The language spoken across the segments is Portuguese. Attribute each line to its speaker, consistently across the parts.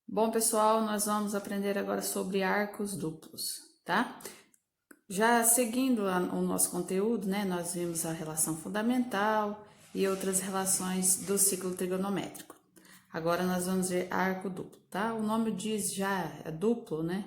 Speaker 1: Bom, pessoal, nós vamos aprender agora sobre arcos duplos, tá? Já seguindo o nosso conteúdo, né, nós vimos a relação fundamental e outras relações do ciclo trigonométrico. Agora nós vamos ver arco duplo, tá? O nome diz já é duplo, né?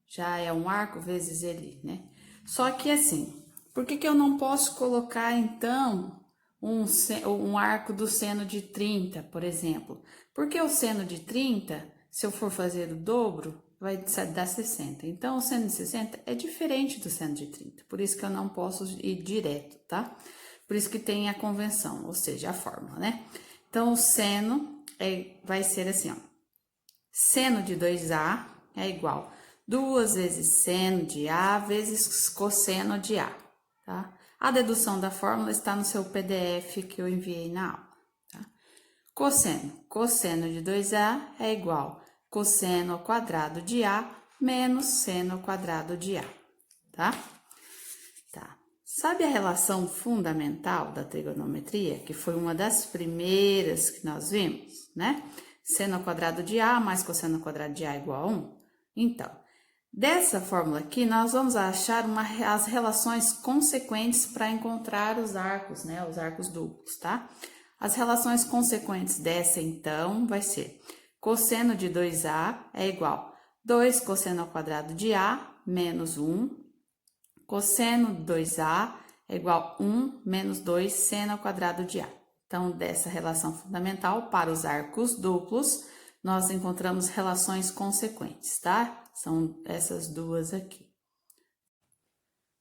Speaker 1: Já é um arco vezes ele, né? Só que assim, por que eu não posso colocar então um arco do seno de 30, por exemplo? Porque o seno de 30, se eu for fazer o dobro, vai dar 60. Então, o seno de 60 é diferente do seno de 30. Por isso que eu não posso ir direto, tá? Por isso que tem a convenção, ou seja, a fórmula, né? Então, o seno vai ser assim, ó. Seno de 2A é igual 2 vezes seno de A vezes cosseno de A, tá? A dedução da fórmula está no seu PDF que eu enviei na aula, tá? Cosseno de 2A é igual cosseno ao quadrado de A menos seno ao quadrado de A, tá? Tá. Sabe a relação fundamental da trigonometria, que foi uma das primeiras que nós vimos, né? Seno ao quadrado de A mais cosseno ao quadrado de A igual a 1? Então, dessa fórmula aqui, nós vamos achar as relações consequentes para encontrar os arcos, né? Os arcos duplos, tá? As relações consequentes dessa, então, vai ser cosseno de 2A é igual 2 cosseno ao quadrado de A menos 1. Cosseno de 2A é igual a 1 menos 2 seno ao quadrado de A. Então, dessa relação fundamental, para os arcos duplos, nós encontramos relações consequentes, tá? São essas duas aqui.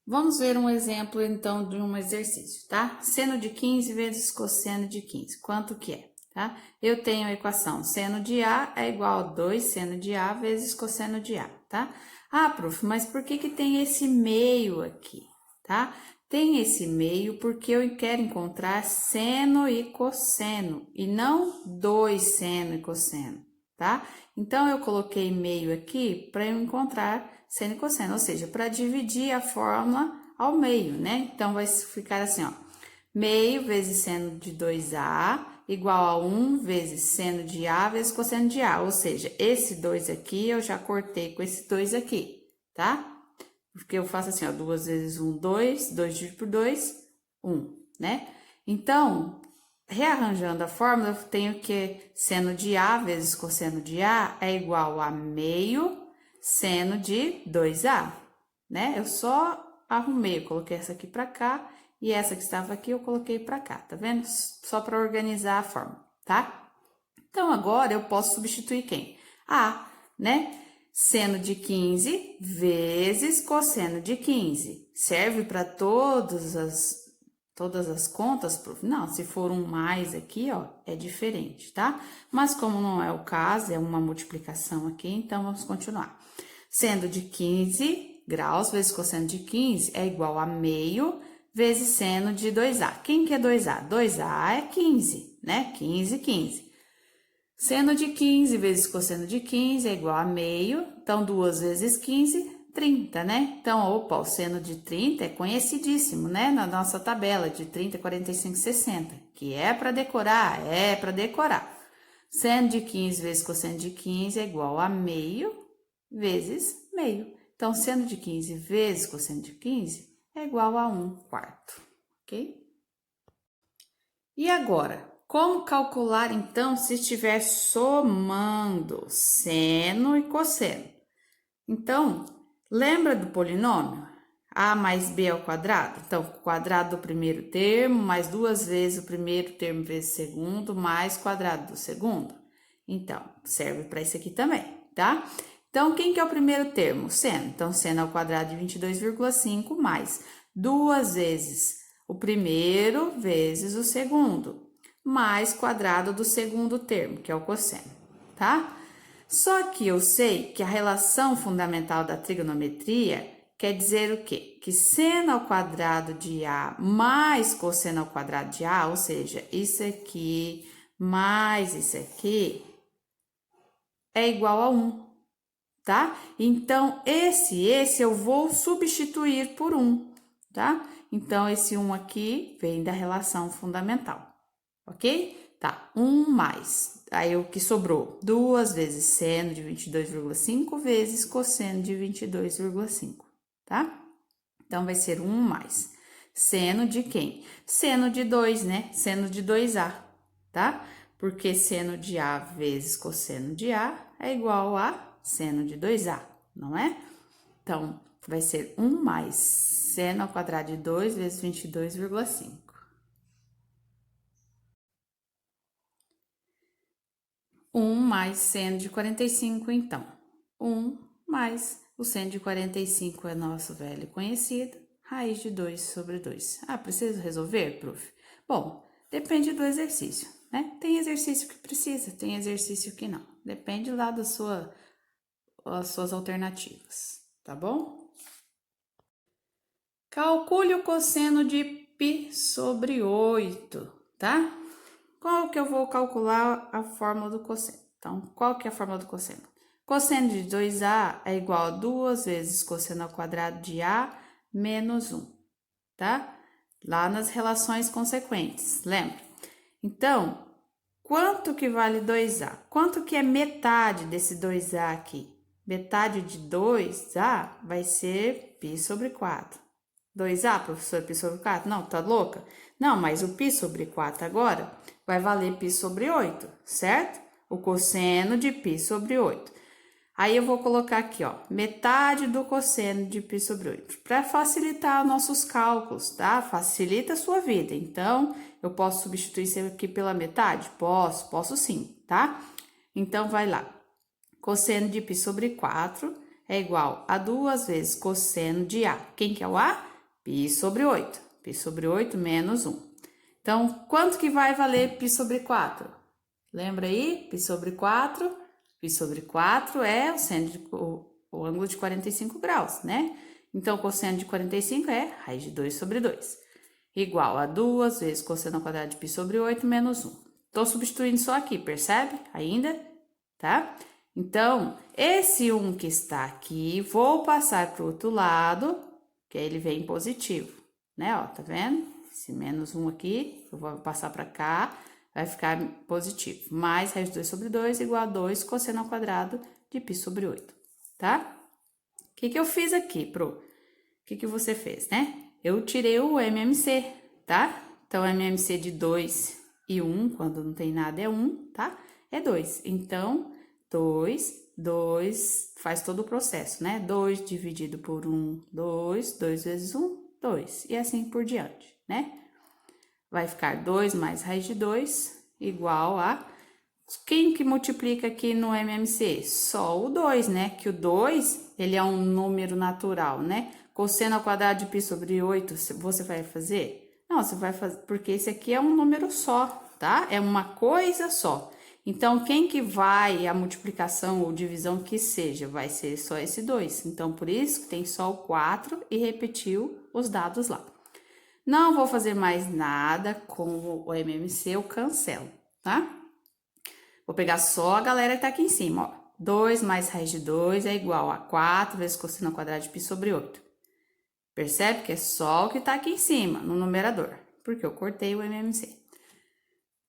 Speaker 1: Vamos ver um exemplo, então, de um exercício, tá? Seno de 15 vezes cosseno de 15. Quanto que é, tá? Eu tenho a equação seno de A é igual a 2 seno de A vezes cosseno de A, tá? Ah, prof, mas por que tem esse meio aqui, tá? Tem esse meio porque eu quero encontrar seno e cosseno, e não 2 seno e cosseno, tá? Então, eu coloquei meio aqui para eu encontrar seno e cosseno, ou seja, para dividir a fórmula ao meio, né? Então, vai ficar assim, ó, meio vezes seno de 2A igual a 1 vezes seno de A vezes cosseno de A, ou seja, esse 2 aqui eu já cortei com esse 2 aqui, tá? Porque eu faço assim, ó, 2 vezes 1, 2, 2 dividido por 2, 1, né? Então, rearranjando a fórmula, eu tenho que seno de A vezes cosseno de A é igual a meio seno de 2A, né? Eu só arrumei, eu coloquei essa aqui para cá e essa que estava aqui eu coloquei para cá, tá vendo? Só para organizar a fórmula, tá? Então, agora eu posso substituir quem? A, né? Seno de 15 vezes cosseno de 15. Serve para todas as contas, prof? Não, se for um mais aqui, ó, é diferente, tá? Mas como não é o caso, é uma multiplicação aqui, então vamos continuar. Seno de 15 graus vezes cosseno de 15 é igual a meio vezes seno de 2A. Quem que é 2A? 2A é 15, né? 15, 15. Seno de 15 vezes cosseno de 15 é igual a meio, então 2 vezes 15, 30, né? Então, opa, o seno de 30 é conhecidíssimo, né? Na nossa tabela de 30, 45, 60, que é para decorar, Seno de 15 vezes cosseno de 15 é igual a meio vezes meio. Então, seno de 15 vezes cosseno de 15 é igual a 1/4, ok? E agora, como calcular, então, se estiver somando seno e cosseno? Então, lembra do polinômio? A mais B ao quadrado? Então, quadrado do primeiro termo, mais 2 vezes o primeiro termo vezes o segundo, mais quadrado do segundo. Então, serve para isso aqui também, tá? Então, quem que é o primeiro termo? Seno. Então, seno ao quadrado de 22,5 mais 2 vezes o primeiro vezes o segundo, mais quadrado do segundo termo, que é o cosseno, tá? Só que eu sei que a relação fundamental da trigonometria quer dizer o quê? Que seno ao quadrado de A mais cosseno ao quadrado de A, ou seja, isso aqui mais isso aqui, é igual a 1, tá? Então, esse eu vou substituir por 1, tá? Então, esse 1 aqui vem da relação fundamental, ok? Tá, 1 mais. Aí, o que sobrou? 2 vezes seno de 22,5 vezes cosseno de 22,5, tá? Então, vai ser 1 mais. Seno de quem? Seno de 2, né? Seno de 2A, tá? Porque seno de A vezes cosseno de A é igual a seno de 2A, não é? Então, vai ser 1 mais seno ao quadrado de 2 vezes 22,5. 1 mais seno de 45, então. 1 mais o seno de 45 é nosso velho conhecido, raiz de 2 sobre 2. Ah, preciso resolver, prof? Bom, depende do exercício, né? Tem exercício que precisa, tem exercício que não. Depende lá das suas alternativas, tá bom? Calcule o cosseno de π sobre 8, tá? Qual que eu vou calcular a fórmula do cosseno? Então, qual que é a fórmula do cosseno? Cosseno de 2A é igual a 2 vezes cosseno ao quadrado de A menos 1, tá? Lá nas relações consequentes, lembra? Então, quanto que vale 2A? Quanto que é metade desse 2A aqui? Metade de 2A vai ser π sobre 4. 2A, professor, π sobre 4? Não, tá louca? Não, mas o π sobre 4 agora vai valer π sobre 8, certo? O cosseno de π sobre 8. Aí eu vou colocar aqui, ó, metade do cosseno de π sobre 8, para facilitar nossos cálculos, tá? Facilita a sua vida. Então, eu posso substituir isso aqui pela metade? Posso sim, tá? Então, vai lá. Cosseno de π sobre 4 é igual a 2 vezes cosseno de A. Quem que é o A? π sobre 8. π sobre 8 menos 1. Então, quanto que vai valer π sobre 4? Lembra aí? π sobre 4. π sobre 4 é o ângulo de 45 graus, né? Então, o cosseno de 45 é raiz de 2 sobre 2. Igual a 2 vezes cosseno ao quadrado de π sobre 8 menos 1. Tô substituindo só aqui, percebe? Ainda, tá? Então, esse 1 que está aqui, vou passar para o outro lado, que aí ele vem positivo, né? Ó, tá vendo? Esse menos 1 aqui, eu vou passar para cá, vai ficar positivo. Mais raiz de 2 sobre 2 igual a 2 cosseno ao quadrado de π sobre 8, tá? O que eu fiz aqui, pro? O que você fez, né? Eu tirei o MMC, tá? Então, MMC de 2 e 1, quando não tem nada é 1, tá? É 2. Então, 2 faz todo o processo, né? 2 dividido por 1, 2 vezes 1, 2, e assim por diante, né? Vai ficar 2 mais raiz de 2 igual a... Quem que multiplica aqui no MMC? Só o 2, né? Que o 2, ele é um número natural, né? Cosseno ao quadrado de π sobre 8, você vai fazer? Não, você vai fazer, porque esse aqui é um número só, tá? É uma coisa só. Então, quem que vai, a multiplicação ou divisão que seja, vai ser só esse 2. Então, por isso que tem só o 4 e repetiu os dados lá. Não vou fazer mais nada com o MMC, eu cancelo, tá? Vou pegar só a galera que tá aqui em cima, ó. 2 mais raiz de 2 é igual a 4 vezes cosseno ao quadrado de π sobre 8. Percebe que é só o que tá aqui em cima, no numerador, porque eu cortei o MMC.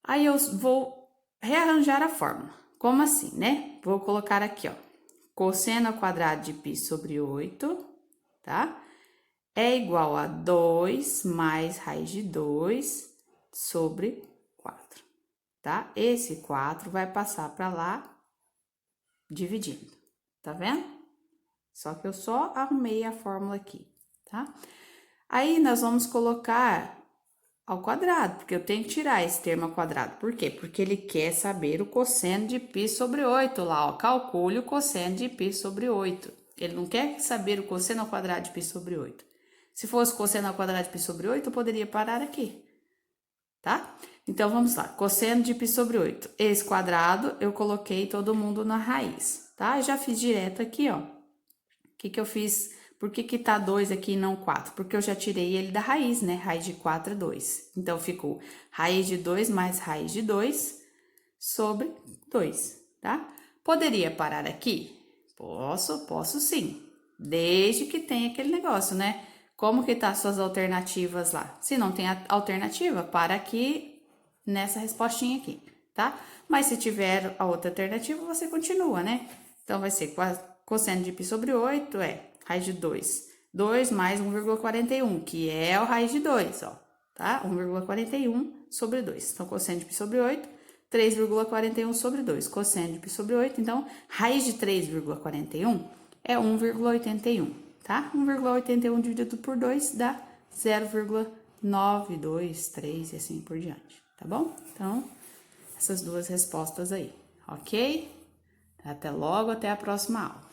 Speaker 1: Aí eu vou rearranjar a fórmula. Como assim, né? Vou colocar aqui, ó. Cosseno ao quadrado de π sobre 8, tá? É igual a 2 mais raiz de 2 sobre 4, tá? Esse 4 vai passar para lá dividindo, tá vendo? Só que eu só arrumei a fórmula aqui, tá? Aí, nós vamos colocar ao quadrado, porque eu tenho que tirar esse termo ao quadrado. Por quê? Porque ele quer saber o cosseno de π sobre 8 lá, ó. Calcule o cosseno de π sobre 8. Ele não quer saber o cosseno ao quadrado de π sobre 8. Se fosse cosseno ao quadrado de π sobre 8, eu poderia parar aqui, tá? Então, vamos lá. Cosseno de π sobre 8. Esse quadrado, eu coloquei todo mundo na raiz, tá? Já fiz direto aqui, ó. O que eu fiz? Por que tá 2 aqui e não 4? Porque eu já tirei ele da raiz, né? Raiz de 4 é 2. Então, ficou raiz de 2 mais raiz de 2 sobre 2, tá? Poderia parar aqui? Posso sim. Desde que tenha aquele negócio, né? Como que tá as suas alternativas lá? Se não tem alternativa, para aqui, nessa respostinha aqui, tá? Mas se tiver a outra alternativa, você continua, né? Então, vai ser cosseno de π sobre 8 é raiz de 2. 2 mais 1,41, que é o raiz de 2, ó, tá? 1,41 sobre 2. Então, cosseno de π sobre 8, 3,41 sobre 2. Cosseno de π sobre 8, então, raiz de 3,41 é 1,81, tá? 1,81 dividido por 2 dá 0,923 e assim por diante, tá bom? Então, essas duas respostas aí, ok? Até logo, até a próxima aula.